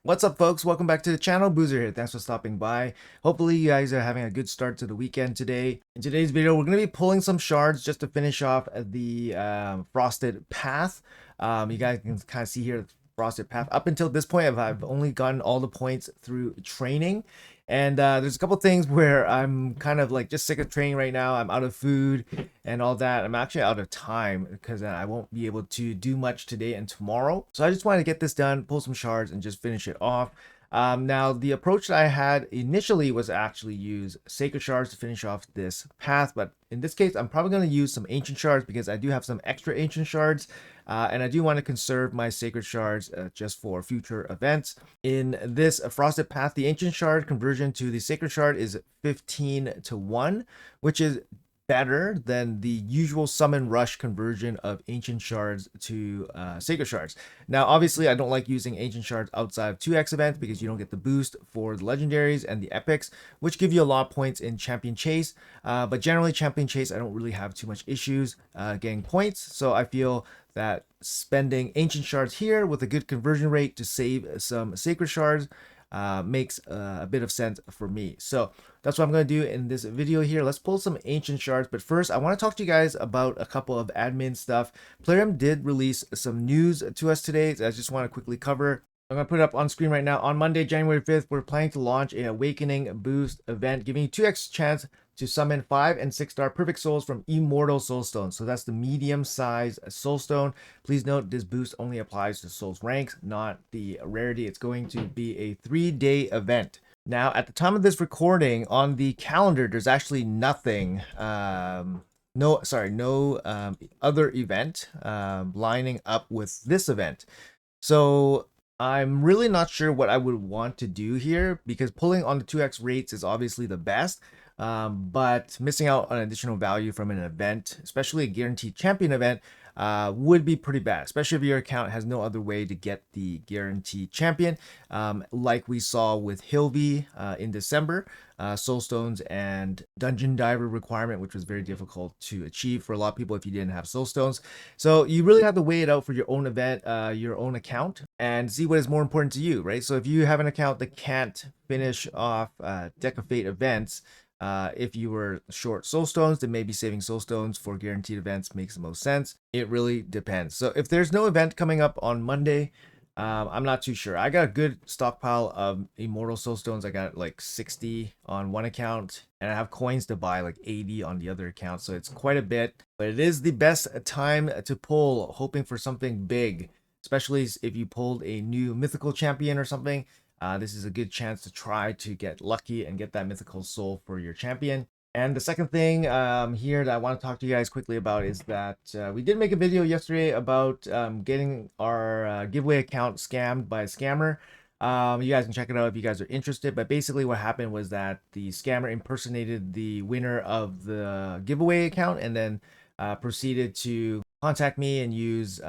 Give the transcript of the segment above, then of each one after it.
What's up, folks? Welcome back to the channel. Boozer here. Thanks for stopping by. Hopefully you guys are having a good start to the weekend today. In today's video, we're going to be pulling some shards just to finish off the frosted path. You guys can kind of see here the frosted path. Up until this point, I've only gotten all the points through training. And there's a couple things where I'm kind of like just sick of training right now. I'm out of food and all that. I'm actually out of time because I won't be able to do much today and tomorrow. So I just wanted to get this done, pull some shards, and just finish it off. Now, the approach that I had initially was actually use sacred shards to finish off this path, but in this case, I'm probably going to use some ancient shards because I do have some extra ancient shards, and I do want to conserve my sacred shards just for future events. In this frosted path, the ancient shard conversion to the sacred shard is 15 to 1, which is better than the usual summon rush conversion of ancient shards to sacred shards. Now, obviously, I don't like using ancient shards outside of 2x events because you don't get the boost for the legendaries and the epics, which give you a lot of points in champion chase. But generally, champion chase, I don't really have too much issues getting points. So I feel that spending ancient shards here with a good conversion rate to save some sacred shards makes a bit of sense for me. So that's what I'm going to do in this video here. Let's pull some ancient shards, but first I want to talk to you guys about a couple of admin stuff. Plarium did release some news to us today, so I just want to quickly cover. I'm going to put it up on screen right now. On Monday, January 5th, we're planning to launch an Awakening Boost event, giving you 2x chance to summon 5 and 6-star perfect souls from Immortal Soulstone. So that's the medium-sized soulstone. Please note this boost only applies to souls ranks, not the rarity. It's going to be a 3-day event. Now, at the time of this recording, on the calendar, there's actually nothing, no other event lining up with this event. So I'm really not sure what I would want to do here because pulling on the 2x rates is obviously the best. But missing out on additional value from an event, especially a guaranteed champion event, would be pretty bad, especially if your account has no other way to get the guaranteed champion, like we saw with Hilvi in December, soulstones and dungeon diver requirement, which was very difficult to achieve for a lot of people if you didn't have soulstones. So you really have to weigh it out for your own event, your own account, and see what is more important to you, right? So if you have an account that can't finish off Deck of Fate events, if you were short soulstones, then maybe saving soulstones for guaranteed events makes the most sense. It really depends. So if there's no event coming up on Monday, I'm not too sure. I got a good stockpile of Immortal Soulstones. I got like 60 on one account, and I have coins to buy like 80 on the other account. So it's quite a bit, but it is the best time to pull, hoping for something big, especially if you pulled a new mythical champion or something. This is a good chance to try to get lucky and get that mythical soul for your champion. And the second thing here that I want to talk to you guys quickly about is that we did make a video yesterday about getting our giveaway account scammed by a scammer. You guys can check it out if you guys are interested. But basically what happened was that the scammer impersonated the winner of the giveaway account and then proceeded to contact me and use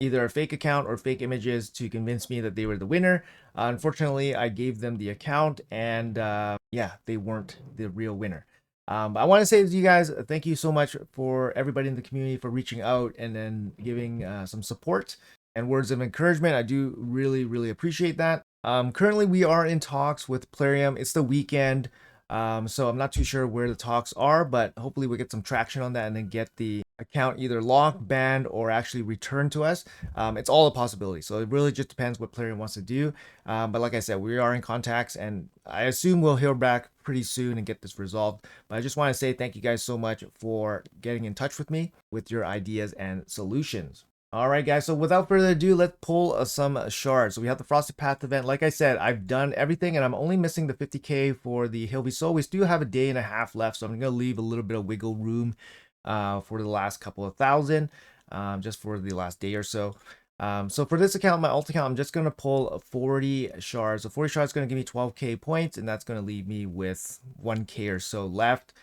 either a fake account or fake images to convince me that they were the winner. Unfortunately, I gave them the account and yeah, they weren't the real winner. But I want to say to you guys, thank you so much for everybody in the community for reaching out and then giving some support and words of encouragement. I do really appreciate that. Currently, we are in talks with Plarium. It's the weekend, so I'm not too sure where the talks are, but hopefully we'll get some traction on that and then get the account either locked, banned, or actually returned to us. It's all a possibility. So it really just depends what Plarium wants to do. But like I said, we are in contacts and I assume we'll hear back pretty soon and get this resolved. But I just want to say thank you guys so much for getting in touch with me with your ideas and solutions. All right, guys, so without further ado, let's pull some shards. So we have the Frosted Path event. Like I said, I've done everything, and I'm only missing the 50k for the Hilvi Soul. We still have a day and a half left, so I'm going to leave a little bit of wiggle room for the last couple of thousand, just for the last day or so. So for this account, my alt account, I'm just going to pull 40 shards. So 40 shards is going to give me 12k points, and that's going to leave me with 1k or so left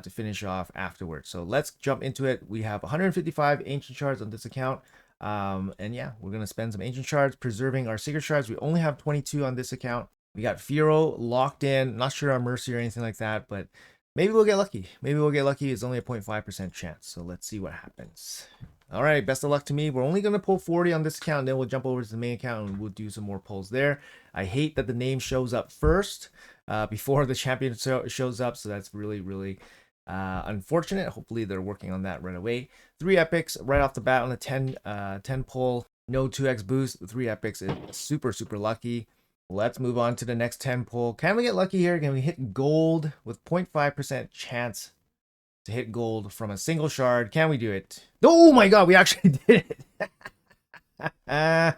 to finish off afterwards. So let's jump into it. We have 155 ancient shards on this account. And yeah, we're going to spend some ancient shards preserving our sacred shards. We only have 22 on this account. We got Firrol locked in. Not sure on Mercy or anything like that, but maybe we'll get lucky. Maybe we'll get lucky. It's only a 0.5% chance. So let's see what happens. All right, best of luck to me. We're only going to pull 40 on this account, then we'll jump over to the main account and we'll do some more pulls there. I hate that the name shows up first before the champion shows up, so that's really, really unfortunate. Hopefully they're working on that right away. 3 epics right off the bat on the 10 pull. No 2x boost. 3 epics is super, super lucky. Let's move on to the next 10 pull. Can we get lucky here? Can we hit gold with 0.5% chance to hit gold from a single shard? Can we do it? Oh my god, we actually did it.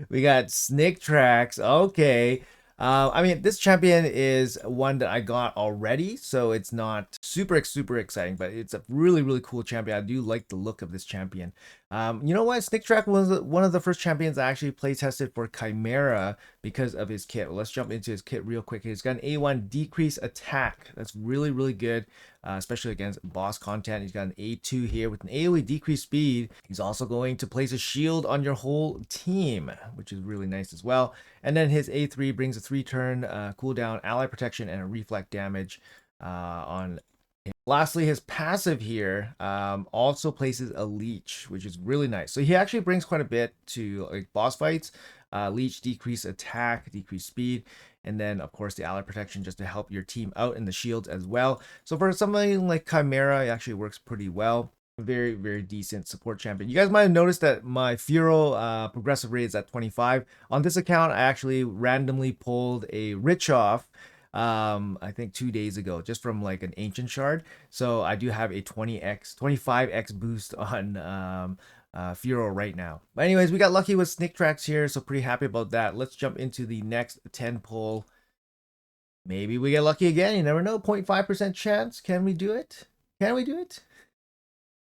We got snake tracks. Okay. I mean, this champion is one that I got already, so it's not super exciting, but it's a really, really cool champion. I do like the look of this champion. You know what? Snake Track was one of the first champions I actually play tested for Chimera because of his kit. Well, let's jump into his kit real quick. He's got an A1 decrease attack. That's really, really good, especially against boss content. He's got an A2 here with an AoE decreased speed. He's also going to place a shield on your whole team, which is really nice as well. And then his A3 brings a 3-turn cooldown, ally protection, and a reflect damage on him. Lastly, his passive here also places a leech, which is really nice. So he actually brings quite a bit to like boss fights. Leech, decrease attack, decrease speed, and then of course the ally protection just to help your team out in the shields as well. So for something like Chimera, it actually works pretty well. Very, very decent support champion. You guys might have noticed that my Firrol progressive rate is at 25. On this account, I actually randomly pulled a Rich off, I think 2 days ago, just from like an ancient shard. So I do have a 25x boost on Firrol right now. But anyways, we got lucky with snake tracks here, so pretty happy about that. Let's jump into the next 10 pull. Maybe we get lucky again. You never know. 0.5% chance. Can we do it? Can we do it?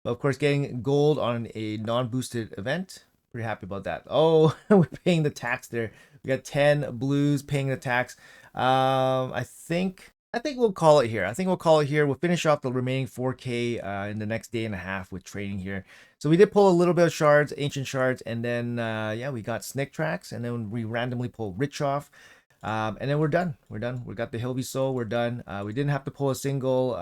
But of course, getting gold on a non-boosted event, pretty happy about that. Oh, we're paying the tax there. We got 10 blues paying the tax. I think we'll call it here. We'll finish off the remaining 4K in the next day and a half with trading here. So we did pull a little bit of shards, ancient shards, and then yeah, we got snake tracks, and then we randomly pull rich off. And then we're done. We got the hilvi soul. We're done. We didn't have to pull a single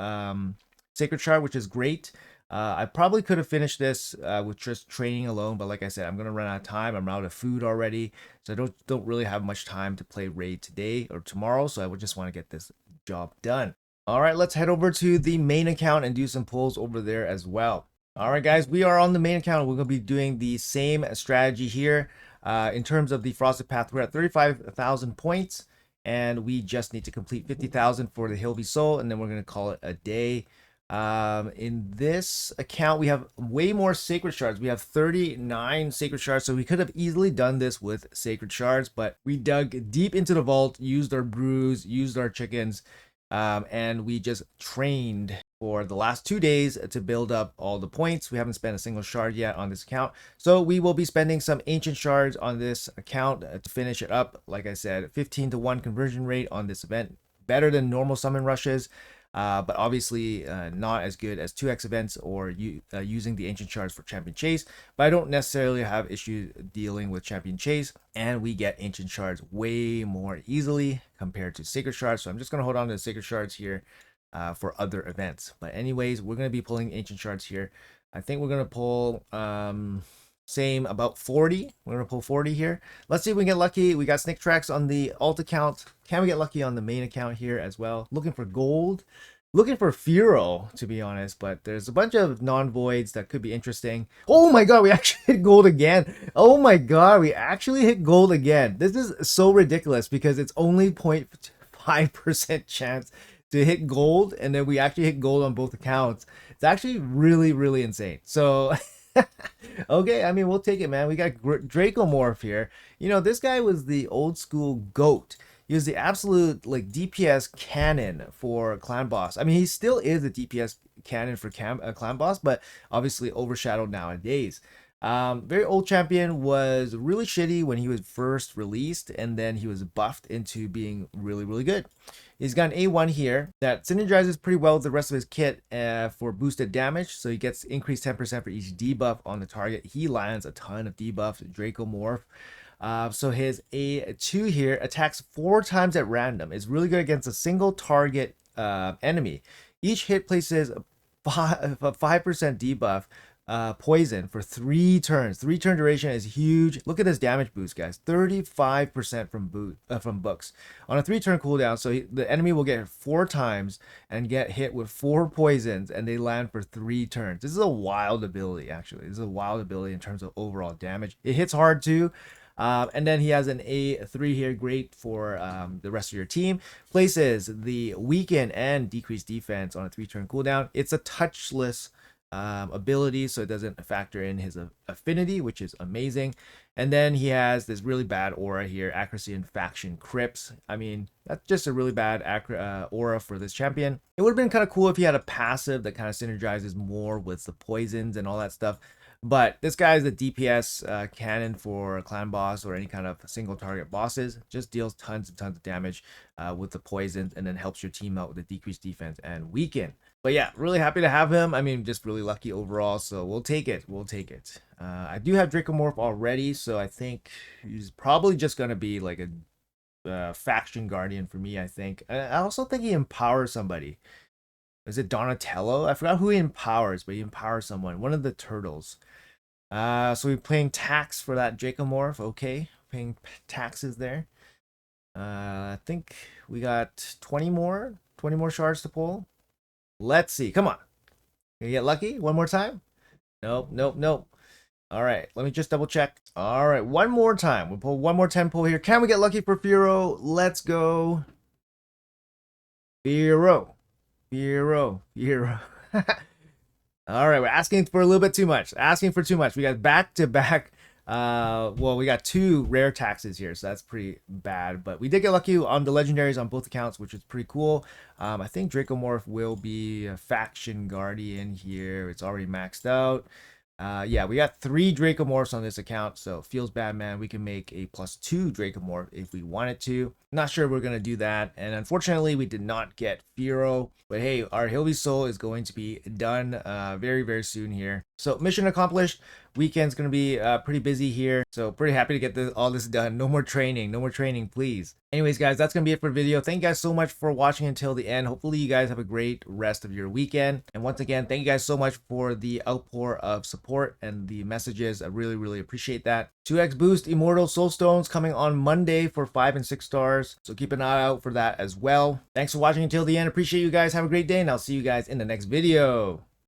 sacred shard, which is great. I probably could have finished this with just training alone, but like I said, I'm gonna run out of time. I'm out of food already, so I don't really have much time to play raid today or tomorrow. So I would just want to get this job done. All right, let's head over to the main account and do some pulls over there as well. All right, guys, we are on the main account. We're gonna be doing the same strategy here. In terms of the frosted path, we're at 35,000 points, and we just need to complete 50,000 for the hilvi soul, and then we're gonna call it a day. In this account, we have way more sacred shards. We have 39 sacred shards, so we could have easily done this with sacred shards, but we dug deep into the vault, used our brews, used our chickens, and we just trained for the last 2 days to build up all the points. We haven't spent a single shard yet on this account, so we will be spending some ancient shards on this account to finish it up. Like I said, 15-to-1 conversion rate on this event, better than normal summon rushes. But obviously not as good as 2x events or using the ancient shards for champion chase. But I don't necessarily have issues dealing with champion chase, and we get ancient shards way more easily compared to sacred shards. So I'm just going to hold on to the sacred shards here for other events. But anyways, we're going to be pulling ancient shards here. I think we're going to pull same about 40. We're gonna pull 40 here. Let's see if we can get lucky. We got snake tracks on the alt account. Can we get lucky on the main account here as well? Looking for gold, looking for Firrol, to be honest, but there's a bunch of non-voids that could be interesting. Oh my god, we actually hit gold again. Oh my god, we actually hit gold again. This is so ridiculous because it's only 0.5% chance to hit gold, and then we actually hit gold on both accounts. It's actually really, really insane. So okay, I mean, we'll take it, man. We got Dracomorph here. You know, this guy was the old school GOAT. He was the absolute like DPS cannon for clan boss. I mean, he still is a DPS cannon for clan boss, but obviously overshadowed nowadays. Very old champion, was really shitty when he was first released, and then he was buffed into being really, really good. He's got an A1 here that synergizes pretty well with the rest of his kit for boosted damage. So he gets increased 10% for each debuff on the target. He lands a ton of debuffs, Dracomorph. So his A2 here attacks 4 times at random. It's really good against a single target enemy. Each hit places a 5% debuff poison for 3 turns. 3-turn duration is huge. Look at this damage boost, guys. 35% from books on a 3-turn cooldown. So the enemy will get hit 4 times and get hit with 4 poisons, and they land for 3 turns. This is a wild ability, actually. This is a wild ability in terms of overall damage. It hits hard too. And then he has an A3 here, great for the rest of your team. Places the weaken and decrease defense on a 3-turn cooldown. It's a touchless ability, so it doesn't factor in his affinity, which is amazing. And then he has this really bad aura here, accuracy and faction crypts. I mean, that's just a really bad aura for this champion. It would have been kind of cool if he had a passive that kind of synergizes more with the poisons and all that stuff. But this guy is the DPS cannon for a clan boss or any kind of single target bosses. Just deals tons and tons of damage with the poisons, and then helps your team out with the decreased defense and weaken. But yeah, really happy to have him. I mean, just really lucky overall, so we'll take it. We'll take it. I do have Dracomorph already, so I think he's probably just going to be like a faction guardian for me, I think. I also think he empowers somebody. Is it Donatello? I forgot who he empowers, but he empowers someone. One of the turtles. So we're paying tax for that Dracomorph. Okay, paying taxes there. I think we got 20 more shards to pull. Let's see. Come on. Can you get lucky one more time? Nope, nope, nope. All right, let me just double check. All right, one more time. We'll pull one more 10 pull here. Can we get lucky for Firrol? Let's go. Firrol. Firrol. Firrol. All right, we're asking for a little bit too much. Asking for too much. We got back-to-back. Well, we got 2 rare taxes here, so that's pretty bad. But we did get lucky on the legendaries on both accounts, which is pretty cool. I think Dracomorph will be a faction guardian here. It's already maxed out. Yeah, we got 3 Dracomorphs on this account, so feels bad, man. We can make a +2 Dracomorph if we wanted to. Not sure we're going to do that, and unfortunately, we did not get Firrol. But hey, our Hilvi Soul is going to be done very, very soon here. So mission accomplished. Weekend's going to be pretty busy here, so pretty happy to get all this done. No more training, please. Anyways, guys, that's going to be it for the video. Thank you guys so much for watching until the end. Hopefully, you guys have a great rest of your weekend. And once again, thank you guys so much for the outpour of support and the messages. I really, really appreciate that. 2x boost Immortal Soulstones coming on Monday for 5 and 6 stars. So keep an eye out for that as well. Thanks for watching until the end. Appreciate you guys. Have a great day, and I'll see you guys in the next video.